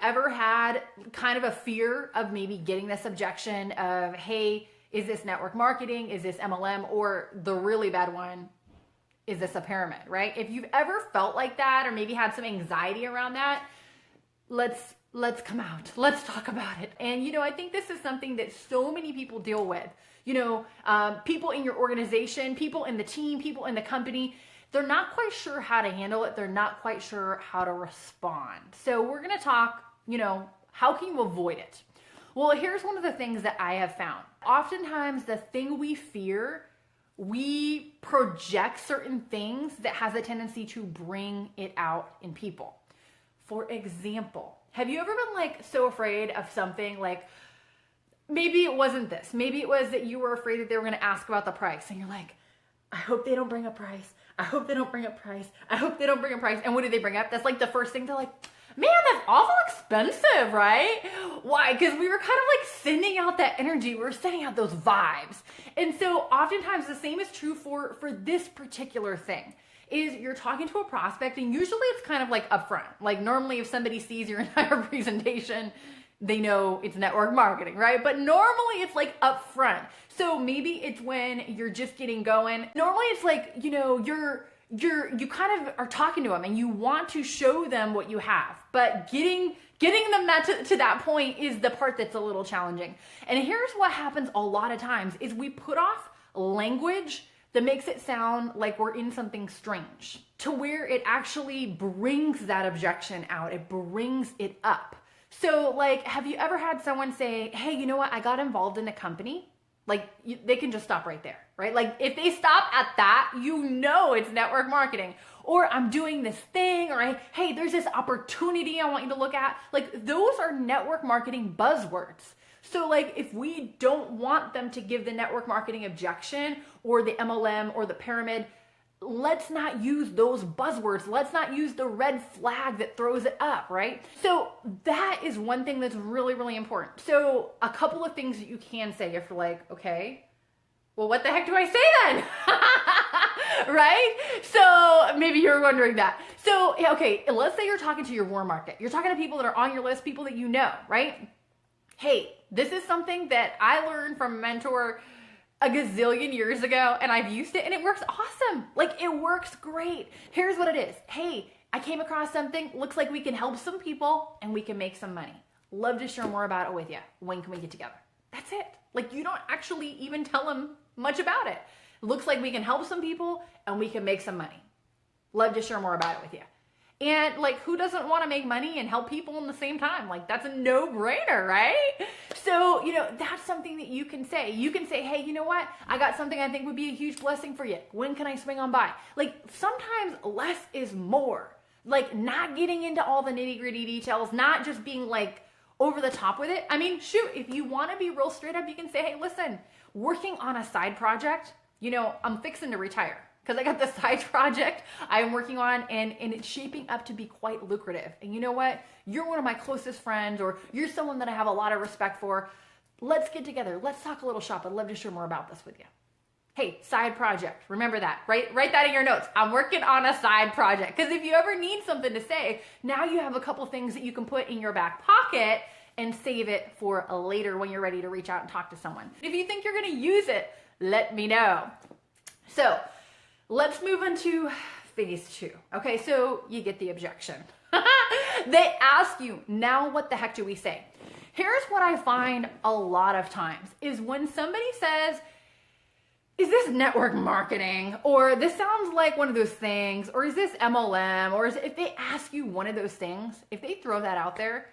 ever had kind of a fear of maybe getting this objection of, hey, is this network marketing? Is this MLM? Or the really bad one, is this a pyramid, right? If you've ever felt like that or maybe had some anxiety around that, let's come out. Let's talk about it. And, I think this is something that so many people deal with. People in your organization, people in the team, people in the company, they're not quite sure how to handle it. They're not quite sure how to respond. So we're going to talk, how can you avoid it? Well, here's one of the things that I have found. Oftentimes the thing we fear, we project certain things that has a tendency to bring it out in people. For example, have you ever been so afraid of something maybe it wasn't this, maybe it was that you were afraid that they were going to ask about the price and you're like, I hope they don't bring up price. I hope they don't bring up price. I hope they don't bring up price. And what do they bring up? That's the first thing. They're like, man, that's awful expensive, right? Why? Because we were kind of sending out that energy. We were sending out those vibes. And so oftentimes the same is true for this particular thing. Is you're talking to a prospect and usually it's kind of upfront. Normally if somebody sees your entire presentation, they know it's network marketing, right? But normally it's upfront. So maybe it's when you're just getting going. Normally it's you kind of are talking to them and you want to show them what you have, but getting them to that point is the part that's a little challenging. And here's what happens a lot of times is we put off language that makes it sound like we're in something strange to where it actually brings that objection out. It brings it up. So have you ever had someone say, hey, you know what? I got involved in a company. They can just stop right there, right? If they stop at that, it's network marketing. Or I'm doing this thing, or hey, there's this opportunity I want you to look at. Those are network marketing buzzwords. So if we don't want them to give the network marketing objection or the MLM or the pyramid, let's not use those buzzwords. Let's not use the red flag that throws it up, right? So that is one thing that's really, really important. So a couple of things that you can say if you're okay, well, what the heck do I say then? Right? So maybe you're wondering that. So, okay, let's say you're talking to your warm market. You're talking to people that are on your list, people that you know, right? Hey, this is something that I learned from a mentor a gazillion years ago, and I've used it and it works awesome. It works great. Here's what it is. Hey, I came across something. Looks like we can help some people and we can make some money. Love to share more about it with you. When can we get together? That's it. You don't actually even tell them much about it. Looks like we can help some people and we can make some money. Love to share more about it with you. And who doesn't want to make money and help people in the same time? That's a no-brainer, right? So, that's something that you can say. You can say, hey, you know what? I got something I think would be a huge blessing for you. When can I swing on by? Sometimes less is more. Not getting into all the nitty-gritty details, not just being over the top with it. I mean, shoot, if you want to be real straight up, you can say, hey, listen, working on a side project, I'm fixing to retire. Because I got this side project I'm working on and it's shaping up to be quite lucrative. And you know what? You're one of my closest friends, or you're someone that I have a lot of respect for. Let's get together. Let's talk a little shop. I'd love to share more about this with you. Hey, side project. Remember that. Write that in your notes. I'm working on a side project. Because if you ever need something to say, now you have a couple things that you can put in your back pocket and save it for later when you're ready to reach out and talk to someone. If you think you're going to use it, let me know. So, let's move into phase 2. Okay, so you get the objection. They ask you, now what the heck do we say? Here's what I find a lot of times is when somebody says, is this network marketing? Or this sounds like one of those things, or is this MLM? Or if they ask you one of those things, if they throw that out there,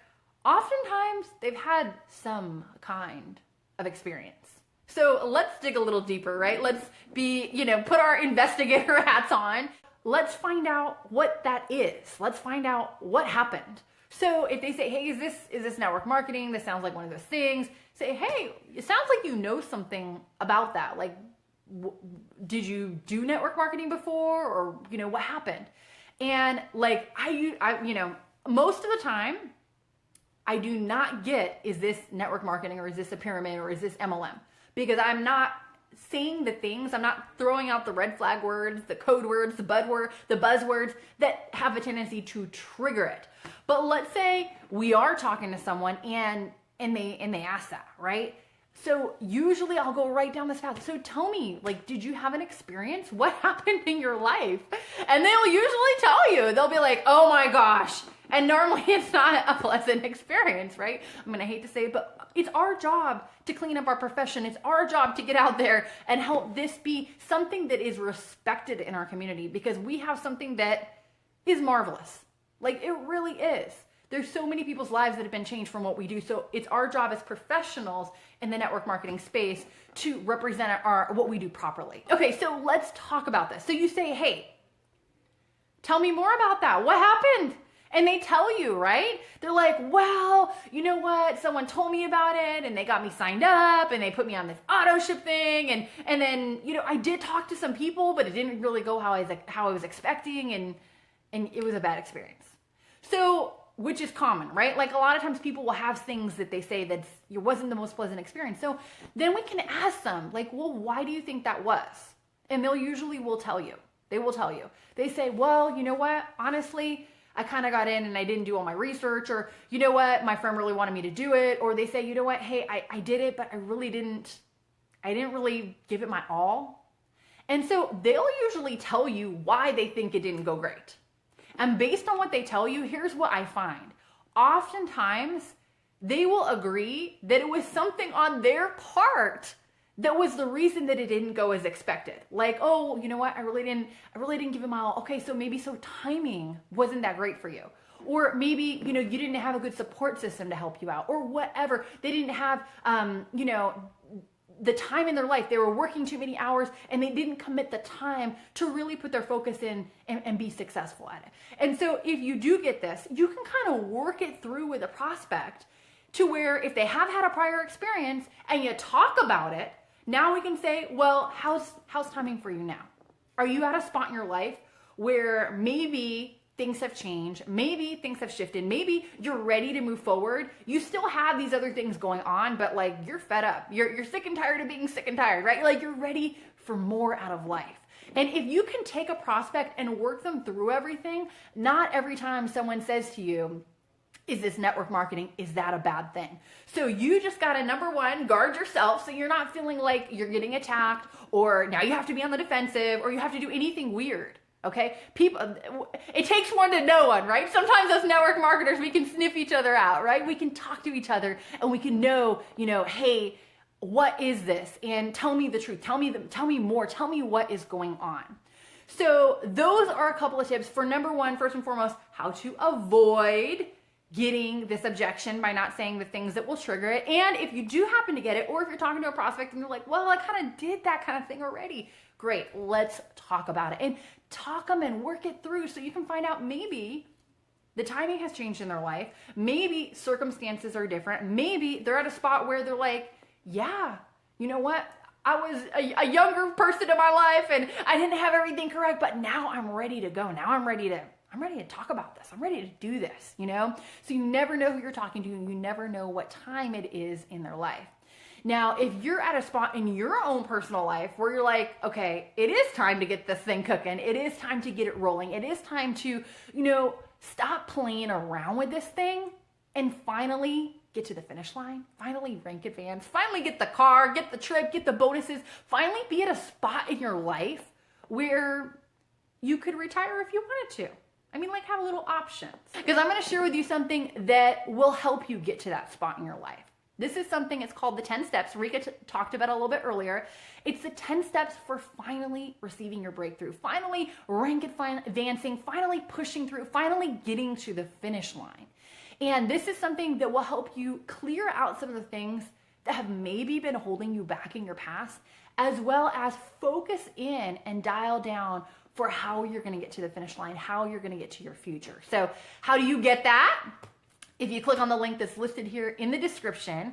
oftentimes they've had some kind of experience. So let's dig a little deeper, right? Let's put our investigator hats on. Let's find out what that is. Let's find out what happened. So if they say, hey, is this network marketing? This sounds like one of those things. Say, hey, it sounds like you know something about that. Did you do network marketing before? Or, what happened? And most of the time, I do not get, is this network marketing or is this a pyramid or is this MLM? Because I'm not saying the things, I'm not throwing out the red flag words, the code words, the buzzwords that have a tendency to trigger it. But let's say we are talking to someone and they ask that, right? So usually I'll go right down this path. So tell me, like, did you have an experience? What happened in your life? And they'll usually tell you. They'll be like, oh my gosh. And normally it's not a pleasant experience, right? I mean, I hate to say it, but it's our job to clean up our profession. It's our job to get out there and help this be something that is respected in our community, because we have something that is marvelous. Like, it really is. There's so many people's lives that have been changed from what we do. So it's our job as professionals in the network marketing space to represent what we do properly. Okay, so let's talk about this. So you say, hey, tell me more about that. What happened? And they tell you, right? They're like, well, you know what? Someone told me about it and they got me signed up and they put me on this auto ship thing. And then, you know, I did talk to some people, but it didn't really go how I was expecting. And it was a bad experience. So, which is common, right? Like, a lot of times people will have things that they say that it wasn't the most pleasant experience. So then we can ask them, like, well, why do you think that was? And they'll usually will tell you. They will tell you. They say, well, you know what? Honestly, I kind of got in and I didn't do all my research, or you know what? My friend really wanted me to do it. Or they say, you know what? Hey, I did it, but I didn't really give it my all. And so they'll usually tell you why they think it didn't go great. And based on what they tell you, here's what I find. Oftentimes, they will agree that it was something on their part that was the reason that it didn't go as expected. Like, oh, you know what? I really didn't give it my all. Okay, so maybe timing wasn't that great for you. Or maybe, you know, you didn't have a good support system to help you out, or whatever. They didn't have, you know, the time in their life. They were working too many hours and they didn't commit the time to really put their focus in and be successful at it. And so if you do get this, you can kind of work it through with a prospect to where if they have had a prior experience and you talk about it, now we can say, well, how's timing for you now? Are you at a spot in your life where maybe things have changed, maybe things have shifted, maybe you're ready to move forward? You still have these other things going on, but like, you're fed up. You're sick and tired of being sick and tired, right? Like, you're ready for more out of life. And if you can take a prospect and work them through everything, not every time someone says to you, is this network marketing? Is that a bad thing? So you just got to, number one, guard yourself so you're not feeling like you're getting attacked, or now you have to be on the defensive, or you have to do anything weird. Okay? People, it takes one to know one, right? Sometimes as network marketers, we can sniff each other out, right? We can talk to each other and we can know, you know, hey, what is this? And tell me the truth. Tell me more. Tell me what is going on. So those are a couple of tips for, number one, first and foremost, how to avoid getting this objection by not saying the things that will trigger it. And if you do happen to get it, or if you're talking to a prospect and you're like, well, I kind of did that kind of thing already. Great, let's talk about it and talk them and work it through so you can find out maybe the timing has changed in their life. Maybe circumstances are different. Maybe they're at a spot where they're like, yeah, you know what? I was a younger person in my life and I didn't have everything correct, but now I'm ready to go. Now I'm ready to talk about this. I'm ready to do this, you know? So you never know who you're talking to, and you never know what time it is in their life. Now, if you're at a spot in your own personal life where you're like, okay, it is time to get this thing cooking. It is time to get it rolling. It is time to, you know, stop playing around with this thing and finally get to the finish line, finally rank advance, finally get the car, get the trip, get the bonuses, finally be at a spot in your life where you could retire if you wanted to. I mean, like, have a little options. Because I'm going to share with you something that will help you get to that spot in your life. This is something, it's called the 10 steps. Rika talked about it a little bit earlier. It's the 10 steps for finally receiving your breakthrough, finally rank advancing, finally pushing through, finally getting to the finish line. And this is something that will help you clear out some of the things that have maybe been holding you back in your past, as well as focus in and dial down for how you're going to get to the finish line, how you're going to get to your future. So how do you get that? If you click on the link that's listed here in the description,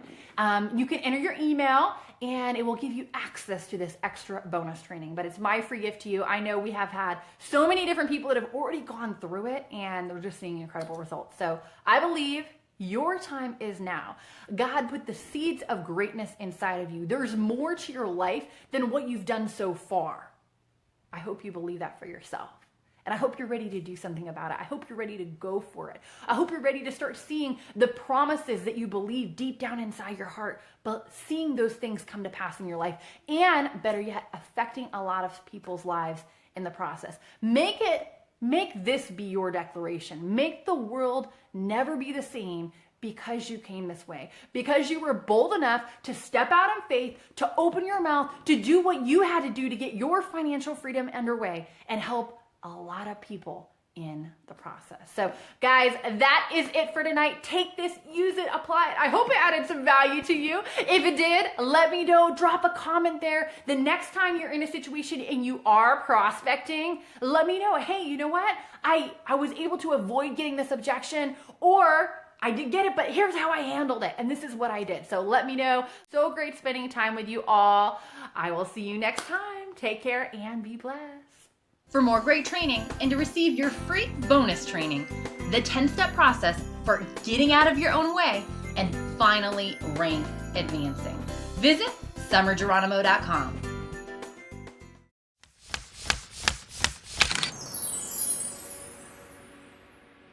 you can enter your email and it will give you access to this extra bonus training. But it's my free gift to you. I know we have had so many different people that have already gone through it and they're just seeing incredible results. So I believe Your time is now. God put the seeds of greatness inside of you. There's more to your life than what you've done so far. I hope you believe that for yourself. And I hope you're ready to do something about it. I hope you're ready to go for it. I hope you're ready to start seeing the promises that you believe deep down inside your heart, but seeing those things come to pass in your life, and better yet, affecting a lot of people's lives in the process. Make this be your declaration. Make the world never be the same because you came this way, because you were bold enough to step out in faith, to open your mouth, to do what you had to do to get your financial freedom underway and help a lot of people in the process. So guys, that is it for tonight. Take this, use it, apply it. I hope it added some value to you. If it did, let me know. Drop a comment there. The next time you're in a situation and you are prospecting, let me know. Hey, you know what? I was able to avoid getting this objection, or I did get it, but here's how I handled it. And this is what I did. So let me know. So great spending time with you all. I will see you next time. Take care and be blessed. For more great training and to receive your free bonus training, the 10-step process for getting out of your own way and finally rank advancing, visit summergeronimo.com.